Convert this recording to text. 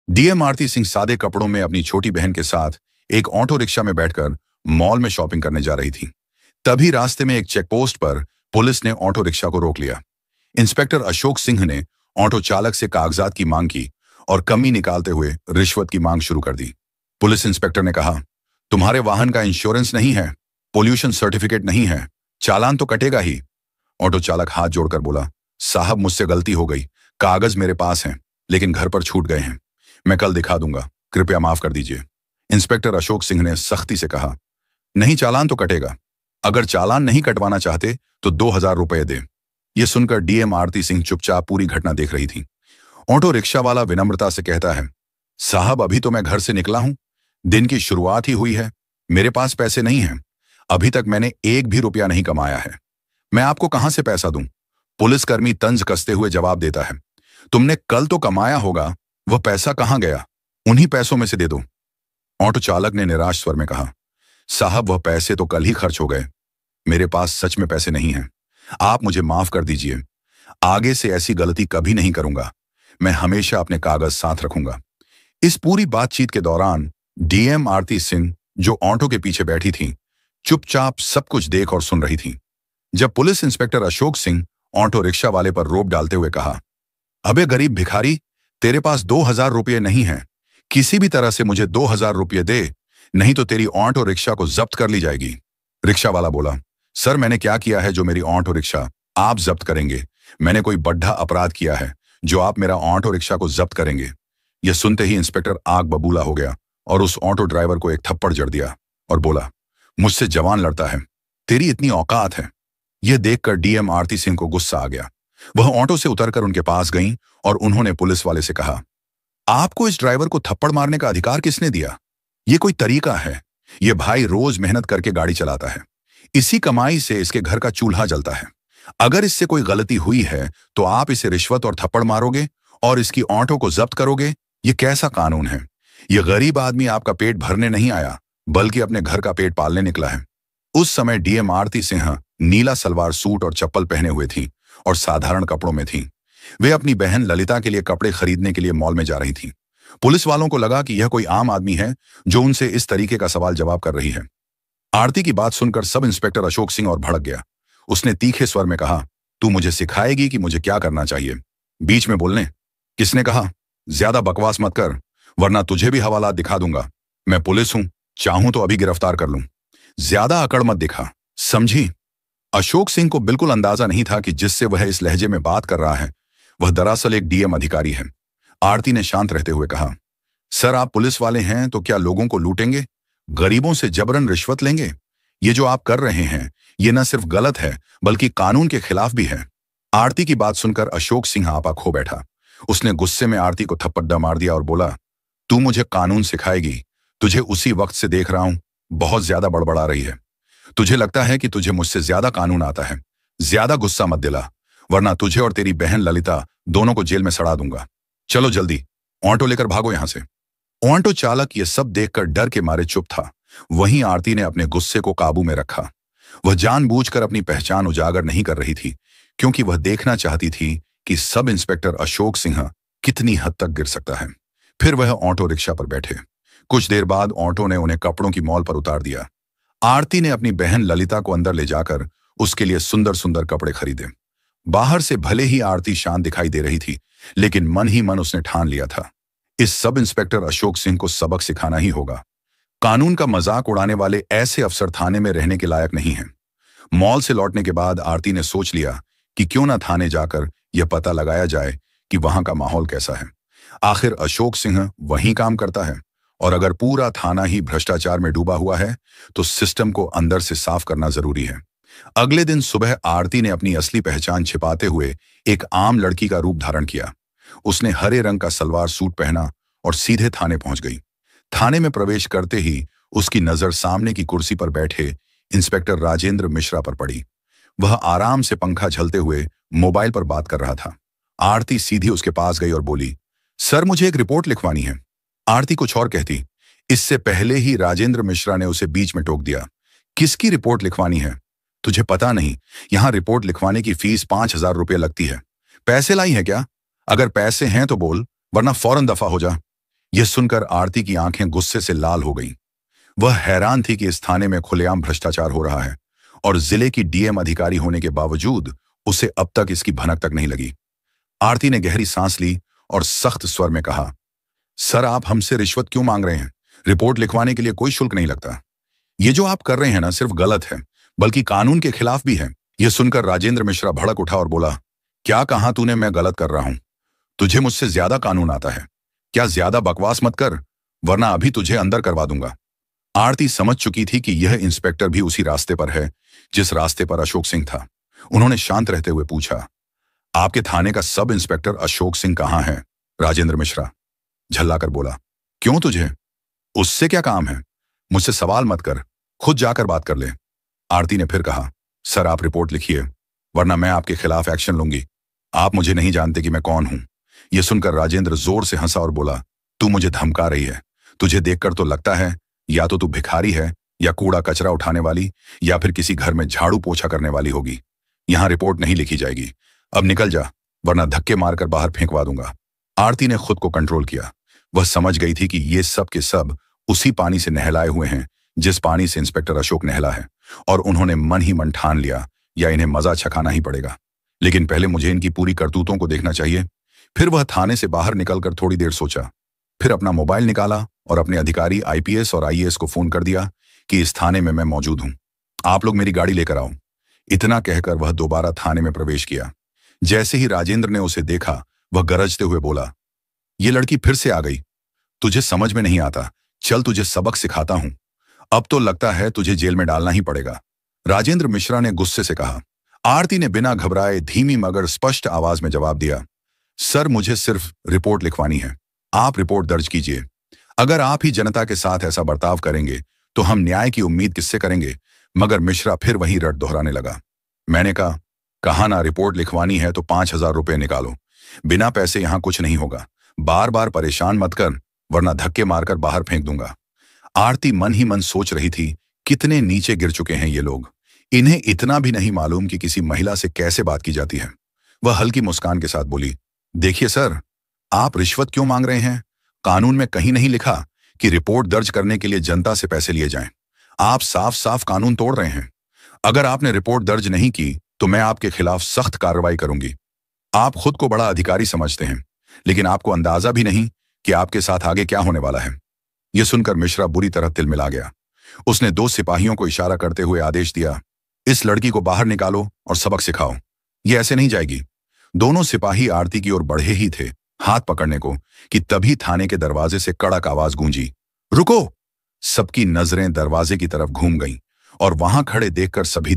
DM आरती सिंह सादे कपड़ों में अपनी छोटी बहन के साथ एक ऑटो रिक्शा में बैठकर मॉल में शॉपिंग करने जा रही थी। तभी रास्ते में एक चेकपोस्ट पर पुलिस ने ऑटो रिक्शा को रोक लिया। इंस्पेक्टर अशोक सिंह ने ऑटो चालक से कागजात की मांग की और कमी निकालते हुए रिश्वत की मांग शुरू कर दी। पुलिस इंस्पेक्टर ने कहा, तुम्हारे वाहन का इंश्योरेंस नहीं है, पोल्यूशन सर्टिफिकेट नहीं है, चालान तो कटेगा ही। ऑटो चालक हाथ जोड़कर बोला, साहब मुझसे गलती हो गई, कागज मेरे पास हैं लेकिन घर पर छूट गए हैं, मैं कल दिखा दूंगा, कृपया माफ कर दीजिए। इंस्पेक्टर अशोक सिंह ने सख्ती से कहा, नहीं चालान तो कटेगा, अगर चालान नहीं कटवाना चाहते तो 2000 रुपए दे। यह सुनकर डीएम आरती सिंह चुपचाप पूरी घटना देख रही थी। ऑटो रिक्शा वाला विनम्रता से कहता है, साहब अभी तो मैं घर से निकला हूं, दिन की शुरुआत ही हुई है, मेरे पास पैसे नहीं हैं, अभी तक मैंने एक भी रुपया नहीं कमाया है, मैं आपको कहां से पैसा दूं। पुलिसकर्मी तंज कसते हुए जवाब देता है, तुमने कल तो कमाया होगा, वह पैसा कहां गया, उन्हीं पैसों में से दे दो। ऑटो चालक ने निराश स्वर में कहा, साहब वह पैसे तो कल ही खर्च हो गए, मेरे पास सच में पैसे नहीं हैं, आप मुझे माफ कर दीजिए, आगे से ऐसी गलती कभी नहीं करूंगा, मैं हमेशा अपने कागज साथ रखूंगा। इस पूरी बातचीत के दौरान डीएम आरती सिंह, जो ऑटो के पीछे बैठी थी, चुपचाप सब कुछ देख और सुन रही थी। जब police inspector Ashok Singh auto rickshaw वाले पर रोब डालते हुए कहा, अबे गरीब भिखारी, तेरे पास 2000 रुपये नहीं हैं, किसी भी तरह से मुझे 2000 रुपये दे, नहीं तो तेरी ऑटो रिक्शा को जब्त कर ली जाएगी। रिक्शा वाला बोला, सर मैंने क्या किया है जो मेरी ऑटो रिक्शा आप जब्त करेंगे, मैंने कोई बड्ढा अपराध किया है जो आप मेरा ऑटो रिक्शा को जब्त करेंगे। यह सुनते ही इंस्पेक्टर आग बबूला हो गया और उस ऑटो ड्राइवर को एक थप्पड़ जड़ दिया और बोला, मुझसे जवान लड़ता है, तेरी इतनी औकात है। यह देखकर डीएम आरती सिंह को गुस्सा आ गया। वह ऑटो से उतरकर उनके पास गईं और उन्होंने पुलिस वाले से कहा, आपको इस ड्राइवर को थप्पड़ मारने का अधिकार किसने दिया? यह कोई तरीका है? यह भाई रोज मेहनत करके गाड़ी चलाता है, इसी कमाई से इसके घर का चूल्हा जलता है, अगर इससे कोई गलती हुई है तो आप इसे रिश्वत और थप्पड़ मारोगे और इसकी ऑटो को जब्त करोगे? यह कैसा कानून है? यह गरीब आदमी आपका पेट भरने नहीं आया बल्कि अपने घर का पेट पालने निकला है। उस समय डीएम आरती सिंह नीला सलवार सूट और चप्पल पहने हुए थी और साधारण कपड़ों में थी। वे अपनी बहन ललिता के लिए कपड़े खरीदने के लिए मॉल में जा रही थी। पुलिस वालों को लगा कि यह कोई आम आदमी है जो उनसे इस तरीके का सवाल जवाब कर रही है। आरती की बात सुनकर सब इंस्पेक्टर अशोक सिंह और भड़क गया। उसने तीखे स्वर में कहा, तू मुझे सिखाएगी कि मुझे क्या करना चाहिए? बीच में बोलने? किसने कहा? ज्यादा बकवास मत कर, वरना तुझे भी हवालात दिखा दूंगा। मैं पुलिस हूं, चाहूं तो अभी गिरफ्तार कर लूं। ज्यादा अकड़ मत दिखा, समझी? अशोक सिंह को बिल्कुल अंदाजा नहीं था कि जिससे वह इस लहजे में बात कर रहा है वह दरअसल एक डीएम अधिकारी है। आरती ने शांत रहते हुए कहा, सर आप पुलिस वाले हैं तो क्या लोगों को लूटेंगे, गरीबों से जबरन रिश्वत लेंगे? ये जो आप कर रहे हैं ये न सिर्फ गलत है बल्कि कानून के खिलाफ भी है। आरती की बात सुनकर अशोक सिंह आपा खो बैठा। उसने गुस्से में आरती को थप्पड़ मार दिया और बोला, तू मुझे कानून सिखाएगी? तुझे उसी वक्त से देख रहा हूं, बहुत ज्यादा बड़बड़ा रही है। तुझे लगता है कि तुझे मुझसे ज्यादा कानून आता है। ज्यादा गुस्सा मत दिला, वरना तुझे और तेरी बहन ललिता दोनों को जेल में सड़ा दूंगा। चलो जल्दी ऑटो लेकर भागो यहां से। ऑटो चालक ये सब देखकर डर के मारे चुप था। वहीं आरती ने अपने गुस्से को काबू में रखा। वह जानबूझकर अपनी पहचान उजागर नहीं कर रही थी, क्योंकि वह देखना चाहती थी कि सब इंस्पेक्टर अशोक सिंह कितनी हद तक गिर सकता है। फिर वह ऑटो रिक्शा पर बैठे। कुछ देर बाद ऑटो ने उन्हें कपड़ों की मॉल पर उतार दिया। आरती ने अपनी बहन ललिता को अंदर ले जाकर उसके लिए सुंदर सुंदर कपड़े खरीदे। बाहर से भले ही आरती शांत दिखाई दे रही थी, लेकिन मन ही मन उसने ठान लिया था, इस सब इंस्पेक्टर अशोक सिंह को सबक सिखाना ही होगा। कानून का मजाक उड़ाने वाले ऐसे अफसर थाने में रहने के लायक नहीं हैं। मॉल से लौटने के बाद आरती ने सोच लिया कि क्यों ना थाने जाकर यह पता लगाया जाए कि वहां का माहौल कैसा है। आखिर अशोक सिंह वहीं काम करता है, और अगर पूरा थाना ही भ्रष्टाचार में डूबा हुआ है तो सिस्टम को अंदर से साफ करना जरूरी है। अगले दिन सुबह आरती ने अपनी असली पहचान छिपाते हुए एक आम लड़की का रूप धारण किया। उसने हरे रंग का सलवार सूट पहना और सीधे थाने पहुंच गई। थाने में प्रवेश करते ही उसकी नजर सामने की कुर्सी पर बैठे इंस्पेक्टर राजेंद्र मिश्रा पर पड़ी। वह आराम से पंखा झलते हुए मोबाइल पर बात कर रहा था। आरती सीधी उसके पास गई और बोली, सर मुझे एक रिपोर्ट लिखवानी है। आरती कुछ और कहती, इससे पहले ही राजेंद्र मिश्रा ने उसे बीच में टोक दिया। किसकी रिपोर्ट लिखवानी है? तुझे पता नहीं, यहां रिपोर्ट लिखवाने की फीस 5000 रुपये लगती है। पैसे लाई है क्या? अगर पैसे हैं तो बोल, वरना फौरन दफा हो जा। यह सुनकर आरती की आंखें गुस्से से लाल हो गईं। वह हैरान थी कि इस थाने में खुलेआम भ्रष्टाचार हो रहा है और जिले की डीएम अधिकारी होने के बावजूद उसे अब तक इसकी भनक तक नहीं लगी। आरती ने गहरी सांस ली और सख्त स्वर में कहा, सर आप हमसे रिश्वत क्यों मांग रहे हैं? रिपोर्ट लिखवाने के लिए कोई शुल्क नहीं लगता। ये जो आप कर रहे हैं ना सिर्फ गलत है, बल्कि कानून के खिलाफ भी है। यह सुनकर राजेंद्र मिश्रा भड़क उठा और बोला, क्या कहा तूने मैं गलत कर रहा हूं? तुझे मुझसे ज्यादा कानून आता है। क्या ज्यादा बकवास मत कर, वरना अभी तुझे अंदर करवा दूंगा। आरती समझ चुकी थी कि यह इंस्पेक्टर भी उसी रास्ते पर है जिस रास्ते पर अशोक सिंह था। उन्होंने शांत रहते हुए पूछा, आपके थाने का सब इंस्पेक्टर अशोक सिंह कहाँ है? राजेंद्र मिश्रा झल्लाकर बोला, क्यों तुझे उससे क्या काम है? मुझसे सवाल मत कर, खुद जाकर बात कर ले। आरती ने फिर कहा, सर आप रिपोर्ट लिखिए, वरना मैं आपके खिलाफ एक्शन लूंगी। आप मुझे नहीं जानते कि मैं कौन हूं। यह सुनकर राजेंद्र जोर से हंसा और बोला, तू मुझे धमका रही है? तुझे देखकर तो लगता है या तो तू भिखारी है, या कूड़ा कचरा उठाने वाली, या फिर किसी घर में झाड़ू पोछा करने वाली होगी। यहां रिपोर्ट नहीं लिखी जाएगी। अब निकल जा, वरना धक्के मारकर बाहर फेंकवा दूंगा। आरती ने खुद को कंट्रोल किया। वह समझ गई थी कि ये सब के सब उसी पानी से नहलाए हुए हैं जिस पानी से इंस्पेक्टर अशोक नहला है, और उन्होंने मन ही मन ठान लिया या इन्हें मजा छकाना ही पड़ेगा। लेकिन पहले मुझे इनकी पूरी करतूतों को देखना चाहिए। फिर वह थाने से बाहर निकलकर थोड़ी देर सोचा, फिर अपना मोबाइल निकाला और अपने अधिकारी आईपीएस और आईएएस को फोन कर दिया कि इस थाने में मैं मौजूद हूं, आप लोग मेरी गाड़ी लेकर आओ। इतना कहकर वह दोबारा थाने में प्रवेश किया। जैसे ही राजेंद्र ने उसे देखा, वह गरजते हुए बोला, ये लड़की फिर से आ गई। तुझे समझ में नहीं आता, चल तुझे सबक सिखाता हूं। अब तो लगता है तुझे जेल में डालना ही पड़ेगा। राजेंद्र मिश्रा ने गुस्से से कहा। आरती ने बिना घबराए धीमी मगर स्पष्ट आवाज में जवाब दिया, सर मुझे सिर्फ रिपोर्ट लिखवानी है। आप रिपोर्ट दर्ज कीजिए। अगर आप ही जनता के साथ ऐसा बर्ताव करेंगे तो हम न्याय की उम्मीद किससे करेंगे? मगर मिश्रा फिर वही रट दोहराने लगा। मैंने कहा ना रिपोर्ट लिखवानी है तो 5,000 रुपए निकालो। बिना पैसे यहां कुछ नहीं होगा। बार बार परेशान मत कर, वरना धक्के मारकर बाहर फेंक दूंगा। आरती मन ही मन सोच रही थी, कितने नीचे गिर चुके हैं ये लोग। इन्हें इतना भी नहीं मालूम कि किसी महिला से कैसे बात की जाती है। वह हल्की मुस्कान के साथ बोली, देखिए सर, आप रिश्वत क्यों मांग रहे हैं? कानून में कहीं नहीं लिखा कि रिपोर्ट दर्ज करने के लिए जनता से पैसे लिए जाएं। आप साफ साफ कानून तोड़ रहे हैं। अगर आपने रिपोर्ट दर्ज नहीं की तो मैं आपके खिलाफ सख्त कार्रवाई करूंगी। आप खुद को बड़ा अधिकारी समझते हैं, लेकिन आपको अंदाजा भी नहीं कि आपके साथ आगे क्या होने वाला है। यह सुनकर मिश्रा बुरी तरह तिलमिला गया। उसने 2 सिपाहियों को इशारा करते हुए आदेश दिया, इस लड़की को बाहर निकालो और सबक सिखाओ। यह ऐसे नहीं जाएगी। दोनों सिपाही आरती की ओर बढ़े ही थे हाथ पकड़ने को कि तभी थाने के दरवाजे से कड़क आवाज गूंजी, रुको। सबकी नजरें दरवाजे की तरफ घूम गईं और वहां खड़े देखकर सभी